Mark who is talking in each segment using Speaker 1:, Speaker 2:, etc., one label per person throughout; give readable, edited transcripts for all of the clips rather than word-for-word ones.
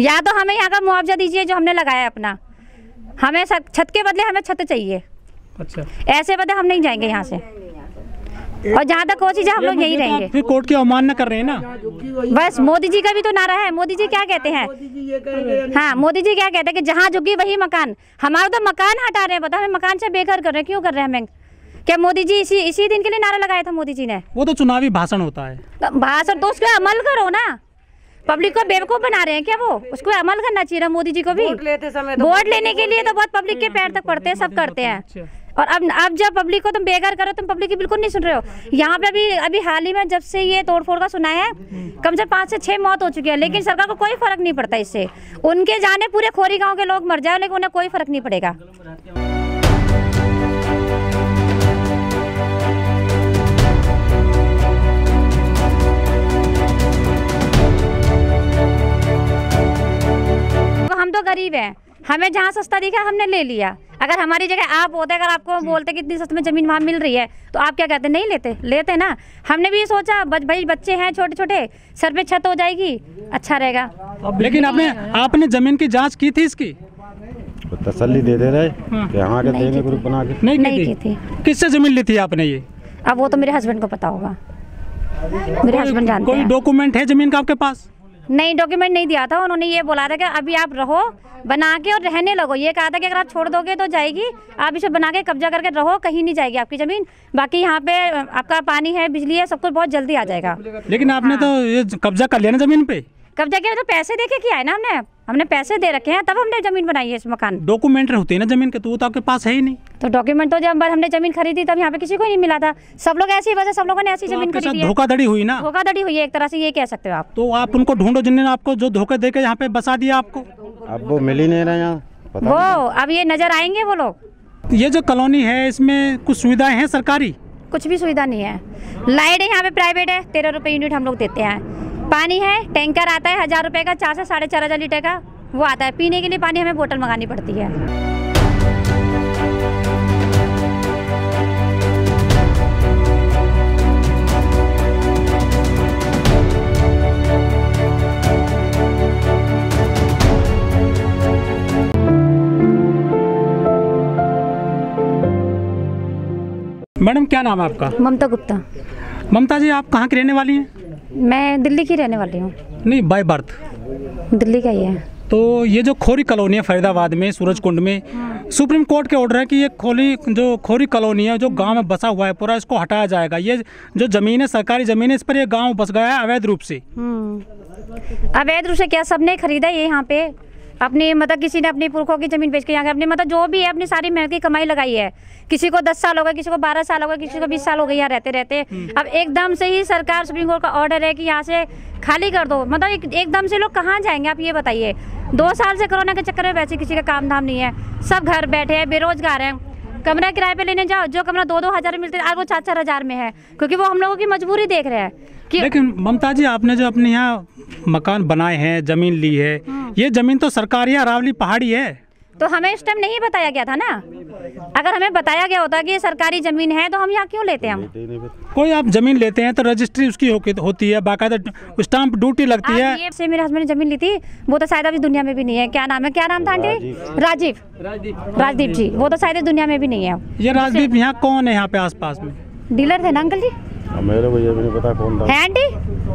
Speaker 1: या तो हमें यहाँ का मुआवजा दीजिए जो हमने लगाया है अपना, हमें छत के बदले हमें छत चाहिए।
Speaker 2: अच्छा,
Speaker 1: ऐसे बदले हम नहीं जाएंगे यहाँ से, और जहाँ तक कोशिश है हम लोग यहीं रहेंगे।
Speaker 2: फिर कोर्ट की अवमानना कर रहे हैं ना।
Speaker 1: बस मोदी जी का भी तो नारा है। मोदी जी क्या कहते हैं? हाँ, मोदी जी क्या कहते हैं कि जहाँ झुकी वही मकान। हमारा तो मकान हटा रहे हैं, बताओ हमें मकान से बेघर कर रहे हैं, क्यों कर रहे हैं हमें? क्या मोदी जी इसी दिन के लिए नारा लगाया था मोदी जी ने?
Speaker 2: वो तो चुनावी भाषण होता है।
Speaker 1: तो भाषण तो उस पर अमल करो ना। पब्लिक को बेवकूफ बना रहे हैं क्या वो? उस पर अमल करना चाहिए ना मोदी जी को भी। वोट लेने के लिए तो बहुत पब्लिक के पैर तक पड़ते हैं, सब करते हैं। और अब जब पब्लिक को तुम बेघर करो, तुम पब्लिक की बिल्कुल नहीं सुन रहे हो। यहाँ पे अभी हाल ही में जब से ये तोड़फोड़ का सुना है, कम से 5 से 6 मौत हो चुकी है, लेकिन सरकार को कोई फर्क नहीं पड़ता इससे। उनके जाने पूरे खोरी गांव के लोग मर जाए, लेकिन उन्हें कोई फर्क नहीं पड़ेगा। हम तो गरीब हैं, हमें जहाँ सस्ता दिखा हमने ले लिया। अगर हमारी जगह आप होते, अगर आपको बोलते कि इतनी सस्ते में ज़मीन वहाँ मिल रही है, तो आप क्या कहते? नहीं लेते? लेते ना। हमने भी ये सोचा भाई बच्चे हैं छोटे छोटे, सर पे छत हो जाएगी, अच्छा रहेगा।
Speaker 2: लेकिन आपने ज़मीन की जांच की थी इसकी?
Speaker 3: तसल्ली दे रहे कि हाँ के देंगे ग्रुप बना के।
Speaker 2: नहीं की थी। किससे ज़मीन ली थी आपने ये?
Speaker 1: अब वो तो मेरे हस्बैंड को पता होगा, मेरे हस्बैंड जानते हैं।
Speaker 2: कोई डॉक्यूमेंट है ज़मीन का आपके पास?
Speaker 1: नहीं, डॉक्यूमेंट नहीं दिया था। उन्होंने ये बोला था कि अभी आप रहो बना के और रहने लगो। ये कहा था कि अगर आप छोड़ दोगे तो जाएगी, आप इसे बना के कब्जा करके रहो, कहीं नहीं जाएगी आपकी ज़मीन। बाकी यहाँ पे आपका पानी है, बिजली है, सब कुछ बहुत जल्दी आ जाएगा।
Speaker 2: लेकिन आपने तो ये कब्जा कर लिया ना ज़मीन पे?
Speaker 1: कब्जा किया तो पैसे दे के किया है ना हमने पैसे दे रखे हैं, तब हमने ज़मीन बनाई है इस मकान।
Speaker 2: डॉक्यूमेंट होते हैं ना ज़मीन के, तो वो तो आपके पास है ही नहीं।
Speaker 1: तो डॉक्यूमेंट तो जब हमने ज़मीन खरीदी तब यहाँ पे किसी को नहीं मिला था। सब लोग ऐसी वजह, सब लोगों ने ऐसी ज़मीन खरीदी है।
Speaker 2: धोखाधड़ी हुई ना?
Speaker 1: धोखाधड़ी हुई है एक तरह से, ये कह सकते हो आप।
Speaker 2: तो आप उनको ढूंढो जिन्होंने आपको जो धोखे देके यहाँ पे बसा दिया आपको।
Speaker 3: अब वो मिल ही नहीं रहे यहाँ,
Speaker 1: वो अब ये नजर आएंगे वो लोग।
Speaker 2: ये जो कॉलोनी है इसमें कुछ सुविधाएं हैं सरकारी?
Speaker 1: कुछ भी सुविधा नहीं है। लाइट है यहाँ पे प्राइवेट है, 13 रुपये यूनिट हम लोग देते हैं। पानी है, टैंकर आता है 1000 रुपये का, 4 से 4.5 लीटर का वो आता है। पीने के लिए पानी हमें बोतल मंगानी पड़ती है।
Speaker 2: मैडम क्या नाम है आपका?
Speaker 1: ममता गुप्ता।
Speaker 2: ममता जी, आप कहाँ की रहने वाली हैं?
Speaker 1: मैं दिल्ली की रहने वाली हूँ।
Speaker 2: नहीं, बाय बर्थ
Speaker 1: दिल्ली का ही है।
Speaker 2: तो ये जो खोरी कॉलोनी है फरीदाबाद में, सूरजकुंड में, सुप्रीम कोर्ट के ऑर्डर है कि ये खोरी कॉलोनी है जो गांव में बसा हुआ है पूरा, इसको हटाया जाएगा। ये जो ज़मीन है, सरकारी ज़मीन है, इस पर ये गांव बस गया है अवैध रूप से।
Speaker 1: अवैध रूप से क्या? सबने खरीदा ये यहाँ पे अपनी, मतलब किसी ने अपनी पुरखों की ज़मीन बेच के यहाँ के अपनी, मतलब जो भी है अपनी सारी मेहनत की कमाई लगाई है। किसी को 10 साल हो गए, किसी को 12 साल हो गए, किसी को 20 साल हो गए यहाँ रहते रहते। अब एकदम से ही सरकार, सुप्रीम कोर्ट का ऑर्डर है कि यहाँ से खाली कर दो। मतलब एकदम से लोग कहाँ जाएंगे आप ये बताइए? 2 साल से कोरोना के चक्कर में वैसे किसी का काम धाम नहीं है, सब घर बैठे हैं, बेरोजगार हैं। कमरा किराए पे लेने जाओ, जो कमरा 2-2 हज़ार मिलते हैं आज वो 4-4 हज़ार में है, क्योंकि वो हम लोगों की मजबूरी देख रहे हैं कि।
Speaker 2: लेकिन ममता जी, आपने जो अपने यहाँ मकान बनाए हैं, जमीन ली है, ये जमीन तो सरकारी है, अरावली पहाड़ी है।
Speaker 1: तो हमें इस टाइम नहीं बताया गया था ना। अगर हमें बताया गया होता कि ये सरकारी जमीन है तो हम यहाँ क्यों लेते हैं?
Speaker 2: कोई आप जमीन लेते हैं तो रजिस्ट्री उसकी होती है, बाकायदा स्टाम्प ड्यूटी लगती है।
Speaker 1: से मेरे हस्बैंड ने जमीन ली थी, वो तो शायद अभी दुनिया में भी नहीं है। क्या नाम है? क्या नाम था आंटी? राजदीप जी। वो तो शायद दुनिया में भी नहीं है।
Speaker 2: ये राजदीप यहाँ कौन है? यहाँ पे आसपास में
Speaker 1: डीलर थे ना अंकल जी?
Speaker 3: मेरे को ये भी नहीं पता कौन था।
Speaker 1: है आंटी?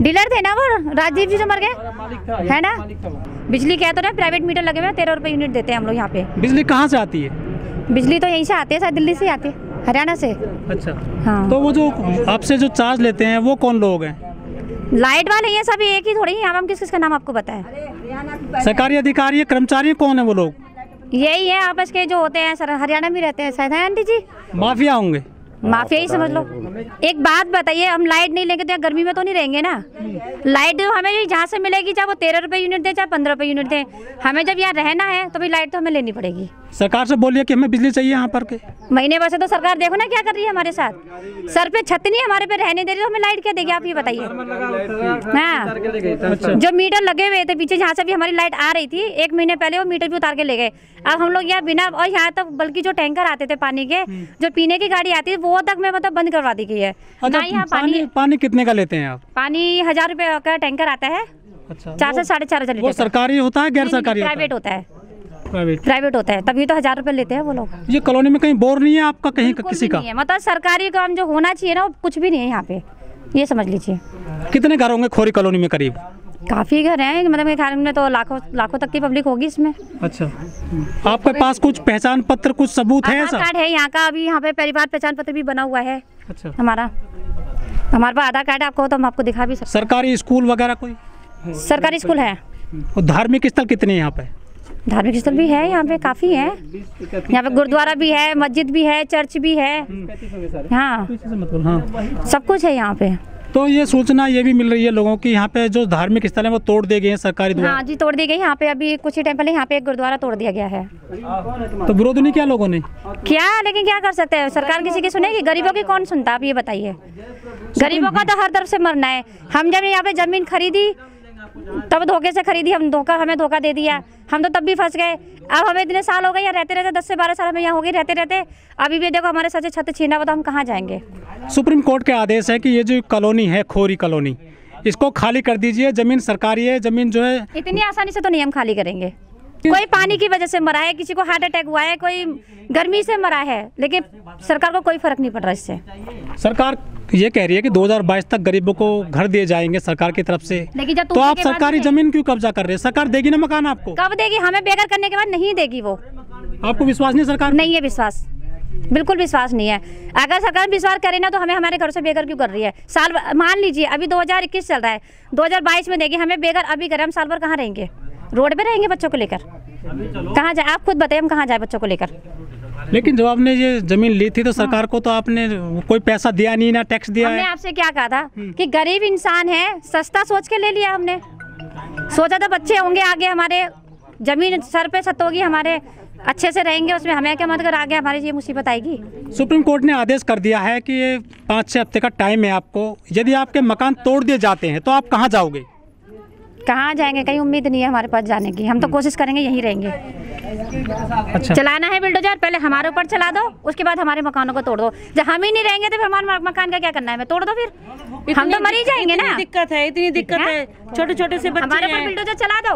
Speaker 1: डीलर थे ना वो राजदीप जी जो मर गए, है ना? बिजली क्या तो ना प्राइवेट मीटर लगे हुए, 13 रुपये यूनिट देते हैं हम लोग यहाँ पे।
Speaker 2: बिजली कहाँ से आती है?
Speaker 1: बिजली तो यहीं से आती है, शायद दिल्ली से आती है, हरियाणा से।
Speaker 2: अच्छा,
Speaker 1: हाँ।
Speaker 2: तो वो जो आपसे जो चार्ज लेते हैं वो कौन लोग हैं?
Speaker 1: लाइट वाले ये सभी एक ही थोड़ी। यहाँ हम किस किस का नाम आपको बताएं?
Speaker 2: सरकारी अधिकारी, कर्मचारी कौन है वो लोग?
Speaker 1: यही है आपस के जो होते हैं, सर हरियाणा में रहते हैं शायद, है आंटी जी?
Speaker 2: माफिया होंगे।
Speaker 1: माफिया ही समझ लो। एक बात बताइए, हम लाइट नहीं लेंगे तो यहाँ गर्मी में तो नहीं रहेंगे ना। लाइट हमें जहाँ से मिलेगी, चाहे वो 13 रुपये यूनिट दे, चाहे 15 रुपये यूनिट दे, हमें जब यहाँ रहना है तो भाई लाइट तो हमें लेनी पड़ेगी।
Speaker 2: सरकार से बोलिए कि हमें बिजली चाहिए यहाँ पर के।
Speaker 1: महीने भर से तो सरकार देखो ना क्या कर रही है हमारे साथ। सर पे छत नहीं हमारे पे रहने दे रही, तो हमें लाइट क्या देगी आप ये बताइए? हाँ, जो मीटर लगे हुए थे पीछे, जहाँ से भी हमारी लाइट आ रही थी, 1 महीने पहले वो मीटर भी उतार के ले गए। अब हम लोग यहाँ बिना, और यहाँ तक बल्कि जो टैंकर आते थे पानी के, जो पीने की गाड़ी आती है, वो तक में मतलब बंद करवा दी गई है।
Speaker 2: अच्छा,
Speaker 1: ना यहाँ
Speaker 2: पानी कितने का लेते हैं आप?
Speaker 1: पानी 1000 रुपये का टैंकर आता है।
Speaker 2: अच्छा,
Speaker 1: 4 से 4.5 हजार
Speaker 2: वो
Speaker 1: लीटर।
Speaker 2: सरकारी होता है गैर सरकारी
Speaker 1: प्राइवेट होता है,
Speaker 2: प्राइवेट?
Speaker 1: प्राइवेट होता है, तभी तो 1000 रुपये लेते हैं वो लोग।
Speaker 2: ये कॉलोनी में कहीं बोर नहीं है आपका, कहीं
Speaker 1: बिल्कुल
Speaker 2: किसी
Speaker 1: भी
Speaker 2: का?
Speaker 1: नहीं है, मतलब सरकारी काम जो होना चाहिए ना वो कुछ भी नहीं है यहाँ पे, ये समझ लीजिए।
Speaker 2: कितने घर होंगे खोरी कॉलोनी में करीब?
Speaker 1: काफ़ी घर हैं, मतलब मेरे ख्याल में तो लाखों तक की पब्लिक होगी इसमें।
Speaker 2: अच्छा, आपके पास कुछ पहचान पत्र, कुछ सबूत है
Speaker 1: आधार
Speaker 2: ऐसा?
Speaker 1: कार्ड है यहाँ का, अभी यहाँ पे परिवार पहचान पत्र भी बना हुआ है
Speaker 2: अच्छा,
Speaker 1: हमारे पास आधार कार्ड है, आपको तो हम आपको दिखा भी सकते
Speaker 2: सरकारी स्कूल वगैरह कोई?
Speaker 1: हैं। सरकारी स्कूल है,
Speaker 2: और धार्मिक स्थल कितने हैं यहाँ पे?
Speaker 1: धार्मिक स्थल भी है यहाँ पे, काफ़ी है। यहाँ पे गुरुद्वारा भी है, मस्जिद भी है, चर्च भी है, हाँ
Speaker 2: मतलब हाँ,
Speaker 1: सब कुछ है यहाँ पे।
Speaker 2: तो ये सूचना ये भी मिल रही है लोगों की यहाँ पे जो धार्मिक स्थल है वो तोड़ दिए गए हैं सरकारी द्वारा।
Speaker 1: हाँ जी, तोड़ दी गई यहाँ पे, अभी कुछ ही टाइम पहले यहाँ पे एक गुरुद्वारा तोड़ दिया गया है।
Speaker 2: तो विरोध नहीं किया लोगों ने?
Speaker 1: क्या, लेकिन क्या कर सकते हैं, सरकार किसी की सुनेगी? गरीबों की कौन सुनता, आप ये बताइए। गरीबों का तो हर तरफ से मरना है। हम जब यहाँ पे जमीन खरीदी तब धोखे से खरीदी, हमें धोखा दे दिया, हम तो तब भी फंस गए। अब हमें इतने साल हो गए यहाँ रहते रहते, 10 से 12 साल हमें यहाँ हो गए रहते रहते, अभी भी देखो हमारे साथ छत छीना हुआ, तो हम कहाँ जाएंगे?
Speaker 2: सुप्रीम कोर्ट के आदेश है कि ये जो कॉलोनी है खोरी कॉलोनी, इसको खाली कर दीजिए, जमीन सरकारी है, जमीन जो है।
Speaker 1: इतनी आसानी से तो नहीं हम खाली करेंगे। कोई पानी की वजह से मरा है, किसी को हार्ट अटैक हुआ है, कोई गर्मी से मरा है, लेकिन सरकार को कोई फर्क नहीं पड़ रहा इससे।
Speaker 2: सरकार ये कह रही है कि 2022 तक गरीबों को घर दिए जाएंगे सरकार की तरफ से,
Speaker 1: लेकिन जब
Speaker 2: तो आप सरकारी जमीन क्यों कब्जा कर रहे हैं? सरकार देगी ना मकान आपको?
Speaker 1: कब देगी? हमें बेघर करने के बाद नहीं देगी वो।
Speaker 2: आपको विश्वास नहीं सरकार?
Speaker 1: नहीं है विश्वास, बिल्कुल विश्वास नहीं है। अगर सरकार विश्वास करे ना तो हमें हमारे घर से बेघर क्यों कर रही है? साल मान लीजिए अभी 2021 चल रहा है, 2022 में देगी हमें बेघर, अभी करें हम साल भर कहाँ रहेंगे? रोड पे रहेंगे बच्चों को लेकर? कहाँ जाए? आप खुद बताइए, हम कहाँ जाए बच्चों को लेकर?
Speaker 2: लेकिन जब आपने ये जमीन ली थी तो सरकार को तो आपने कोई पैसा दिया नहीं, ना टैक्स दिया
Speaker 1: हमने
Speaker 2: है।
Speaker 1: आपसे क्या कहा था कि गरीब इंसान है, सस्ता सोच के ले लिया हमने। सोचा था बच्चे होंगे आगे, हमारे जमीन सर पे छत होगी, हमारे अच्छे से रहेंगे उसमें, हमें क्या मत कर आगे हमारी ये मुसीबत आएगी।
Speaker 2: सुप्रीम कोर्ट ने आदेश कर दिया है कि ये 5-6 हफ्ते का टाइम है आपको, यदि आपके मकान तोड़ दिए जाते हैं तो आप कहाँ जाओगे?
Speaker 1: कहाँ जाएंगे? कहीं उम्मीद नहीं है हमारे पास जाने की, हम तो कोशिश करेंगे यहीं रहेंगे।
Speaker 2: अच्छा,
Speaker 1: चलाना है बिल्डोजर, पहले हमारे ऊपर चला दो, उसके बाद हमारे मकानों को तोड़ दो। जब हम ही नहीं रहेंगे तो फिर हमारे मकान का क्या करना है? हमें तोड़ दो, फिर हम तो मर ही जाएंगे ना।
Speaker 4: इतनी दिक्कत है, छोटे छोटे से बच्चे
Speaker 1: हमारे ऊपर
Speaker 4: हैं।
Speaker 1: बिल्डोजर चला दो।